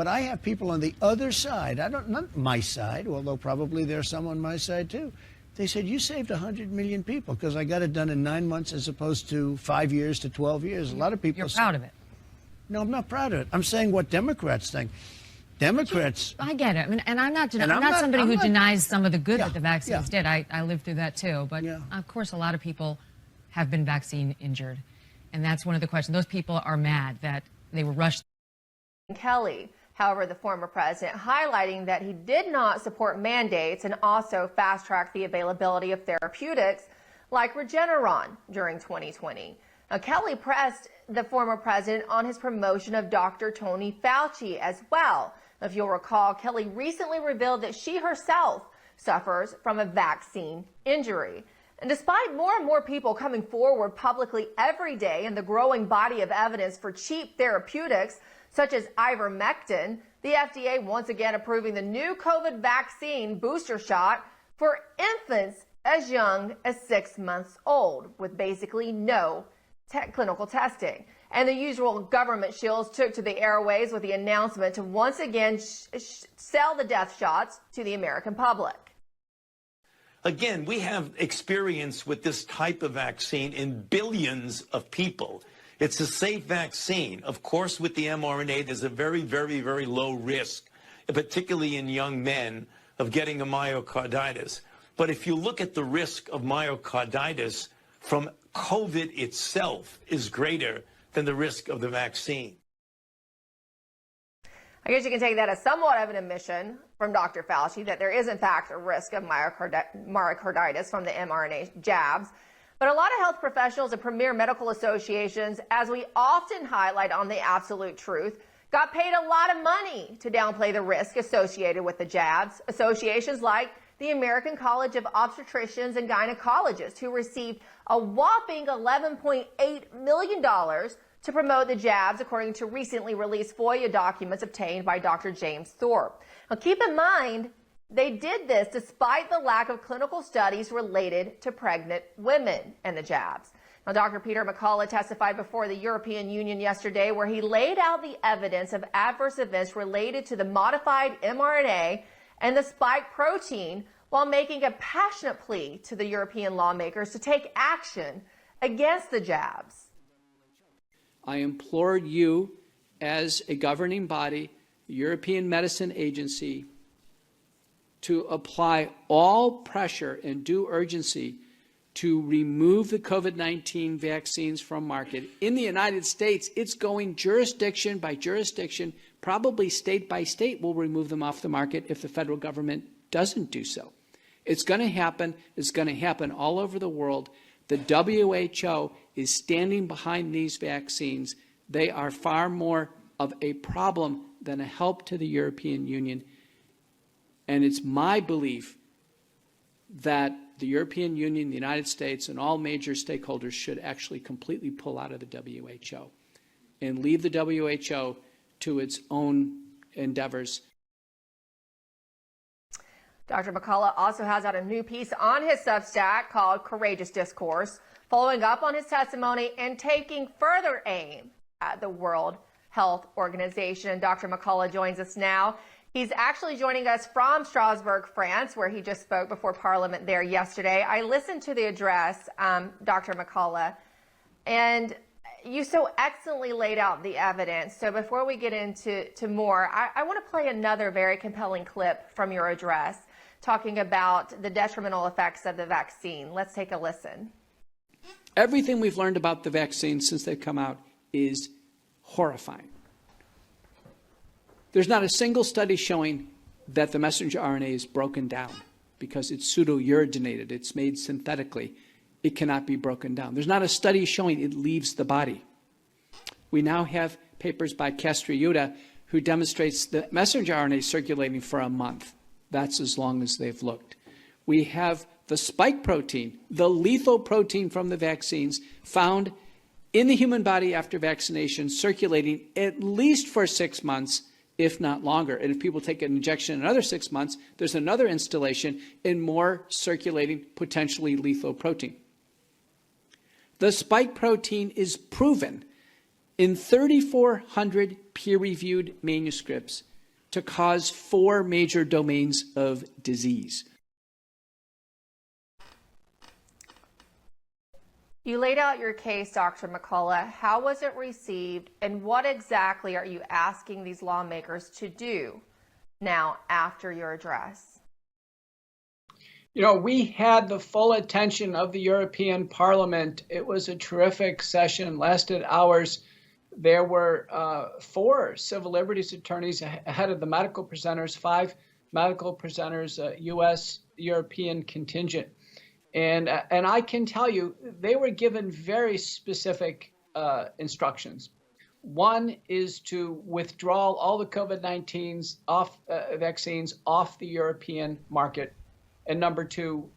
But I have people on the other side, not my side, although probably there's some on my side too. They said, you saved 100 million people because I got it done in 9 months as opposed to 5 years to 12 years. A lot of people. You're proud of it. No, I'm not proud of it. I'm saying what Democrats think. Democrats. I get it. I mean, and I'm not somebody who denies some of the good that the vaccines did. I lived through that too. But of course, a lot of people have been vaccine injured. And that's one of the questions. Those people are mad that they were rushed. Kelly, however, the former president, highlighting that he did not support mandates and also fast-track the availability of therapeutics like Regeneron during 2020. Now, Kelly pressed the former president on his promotion of Dr. Tony Fauci as well. If you'll recall, Kelly recently revealed that she herself suffers from a vaccine injury. And despite more and more people coming forward publicly every day in the growing body of evidence for cheap therapeutics, such as ivermectin, the FDA once again approving the new COVID vaccine booster shot for infants as young as 6 months old, with basically no clinical testing. And the usual government shills took to the airways with the announcement to once again sell the death shots to the American public. Again, we have experience with this type of vaccine in billions of people. It's a safe vaccine. Of course, with the mRNA, there's a very, very, very low risk, particularly in young men, of getting a myocarditis. But if you look at the risk of myocarditis from COVID itself is greater than the risk of the vaccine. I guess you can take that as somewhat of an admission from Dr. Fauci that there is, in fact, a risk of myocarditis from the mRNA jabs. But a lot of health professionals and premier medical associations, as we often highlight on The Absolute Truth, got paid a lot of money to downplay the risk associated with the jabs. Associations like the American College of Obstetricians and Gynecologists, who received a whopping $11.8 million to promote the jabs, according to recently released FOIA documents obtained by Dr. James Thorpe. Now, keep in mind, they did this despite the lack of clinical studies related to pregnant women and the jabs. Now, Dr. Peter McCullough testified before the European Union yesterday, where he laid out the evidence of adverse events related to the modified mRNA and the spike protein, while making a passionate plea to the European lawmakers to take action against the jabs. I implore you, as a governing body, the European Medicine Agency, to apply all pressure and due urgency to remove the COVID-19 vaccines from market. In the United States, it's going jurisdiction by jurisdiction, probably state by state will remove them off the market if the federal government doesn't do so. It's going to happen. It's going to happen all over the world. The WHO is standing behind these vaccines. They are far more of a problem than a help to the European Union. And it's my belief that the European Union, the United States, and all major stakeholders should actually completely pull out of the WHO and leave the WHO to its own endeavors. Dr. McCullough also has out a new piece on his Substack called Courageous Discourse, following up on his testimony and taking further aim at the World Health Organization. Dr. McCullough joins us now. He's actually joining us from Strasbourg, France, where he just spoke before Parliament there yesterday. I listened to the address, Dr. McCullough, and you so excellently laid out the evidence. So before we get into more, I want to play another very compelling clip from your address talking about the detrimental effects of the vaccine. Let's take a listen. Everything we've learned about the vaccine since they've come out is horrifying. There's not a single study showing that the messenger RNA is broken down because it's pseudo-uridinated. It's made synthetically. It cannot be broken down. There's not a study showing it leaves the body. We now have papers by Castriuta who demonstrates the messenger RNA circulating for a month. That's as long as they've looked. We have the spike protein, the lethal protein from the vaccines, found in the human body after vaccination, circulating at least for 6 months, if not longer. And if people take an injection another 6 months, there's another installation in more circulating, potentially lethal protein. The spike protein is proven in 3,400 peer-reviewed manuscripts to cause 4 major domains of disease. You laid out your case, Dr. McCullough. How was it received, and what exactly are you asking these lawmakers to do now after your address? You know, we had the full attention of the European Parliament. It was a terrific session, lasted hours. There were 4 civil liberties attorneys ahead of the medical presenters, 5 medical presenters, U.S. European contingent. And I can tell you, they were given very specific instructions. One is to withdraw all the COVID-19 vaccines off the European market. And number 2,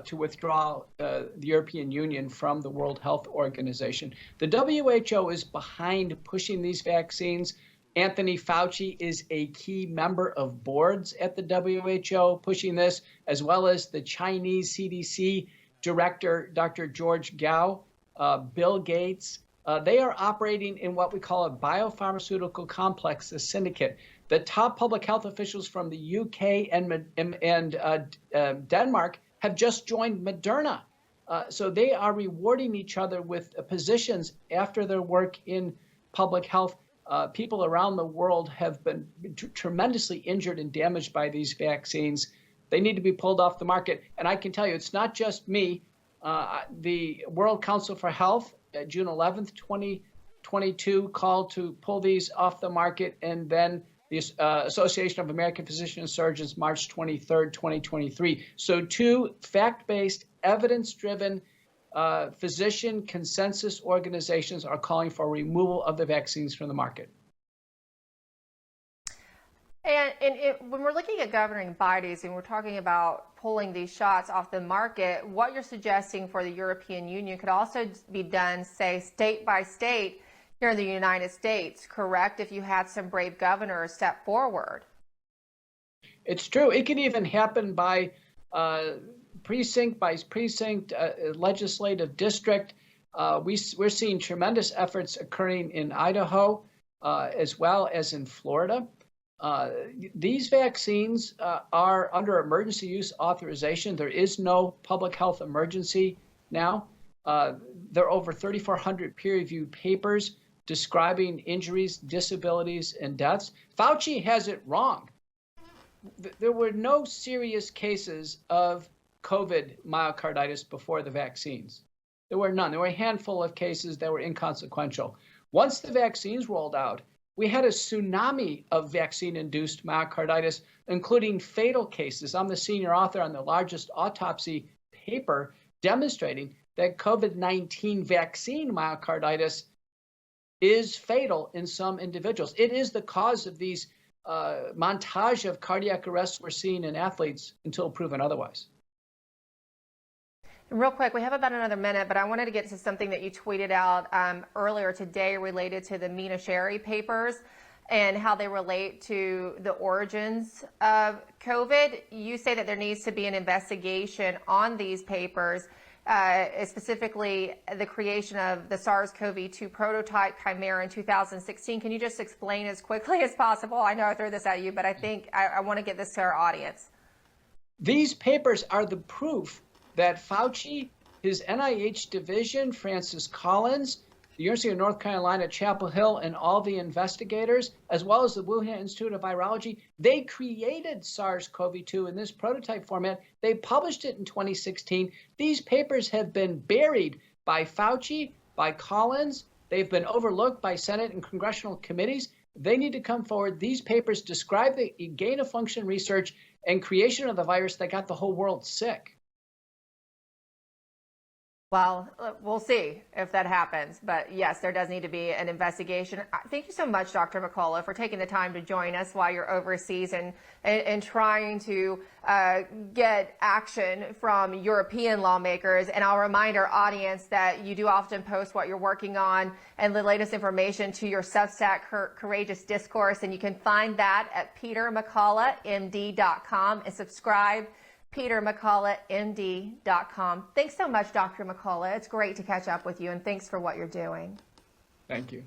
to withdraw the European Union from the World Health Organization. The WHO is behind pushing these vaccines. Anthony Fauci is a key member of boards at the WHO pushing this, as well as the Chinese CDC director, Dr. George Gao, Bill Gates. They are operating in what we call a biopharmaceutical complex, a syndicate. The top public health officials from the UK and Denmark have just joined Moderna. So they are rewarding each other with positions after their work in public health. People around the world have been tremendously injured and damaged by these vaccines. They need to be pulled off the market. And I can tell you, it's not just me. The World Council for Health, June 11th, 2022, called to pull these off the market. And then the Association of American Physicians and Surgeons, March 23rd, 2023. So 2 fact-based, evidence-driven physician consensus organizations are calling for removal of the vaccines from the market. And when we're looking at governing bodies and we're talking about pulling these shots off the market, what you're suggesting for the European Union could also be done, say, state by state here in the United States, correct? If you had some brave governors step forward. It's true. It can even happen by precinct by precinct, legislative district. We're seeing tremendous efforts occurring in Idaho as well as in Florida. These vaccines are under emergency use authorization. There is no public health emergency now. There are over 3,400 peer-reviewed papers describing injuries, disabilities, and deaths. Fauci has it wrong. There were no serious cases of COVID myocarditis before the vaccines. There were none. There were a handful of cases that were inconsequential. Once the vaccines rolled out, we had a tsunami of vaccine-induced myocarditis, including fatal cases. I'm the senior author on the largest autopsy paper demonstrating that COVID-19 vaccine myocarditis is fatal in some individuals. It is the cause of these montage of cardiac arrests we're seeing in athletes until proven otherwise. Real quick, we have about another minute, but I wanted to get to something that you tweeted out earlier today related to the Mina Sherry papers and how they relate to the origins of COVID. You say that there needs to be an investigation on these papers, specifically the creation of the SARS-CoV-2 prototype chimera in 2016. Can you just explain as quickly as possible? I know I threw this at you, but I think I want to get this to our audience. These papers are the proof that Fauci, his NIH division, Francis Collins, the University of North Carolina, Chapel Hill, and all the investigators, as well as the Wuhan Institute of Virology, they created SARS-CoV-2 in this prototype format. They published it in 2016. These papers have been buried by Fauci, by Collins. They've been overlooked by Senate and congressional committees. They need to come forward. These papers describe the gain-of-function research and creation of the virus that got the whole world sick. Well, we'll see if that happens. But yes, there does need to be an investigation. Thank you so much, Dr. McCullough, for taking the time to join us while you're overseas and trying to get action from European lawmakers. And I'll remind our audience that you do often post what you're working on and the latest information to your Substack, Courageous Discourse. And you can find that at petermcculloughmd.com and subscribe. petermcculloughmd.com. Thanks so much, Dr. McCullough. It's great to catch up with you, and thanks for what you're doing. Thank you.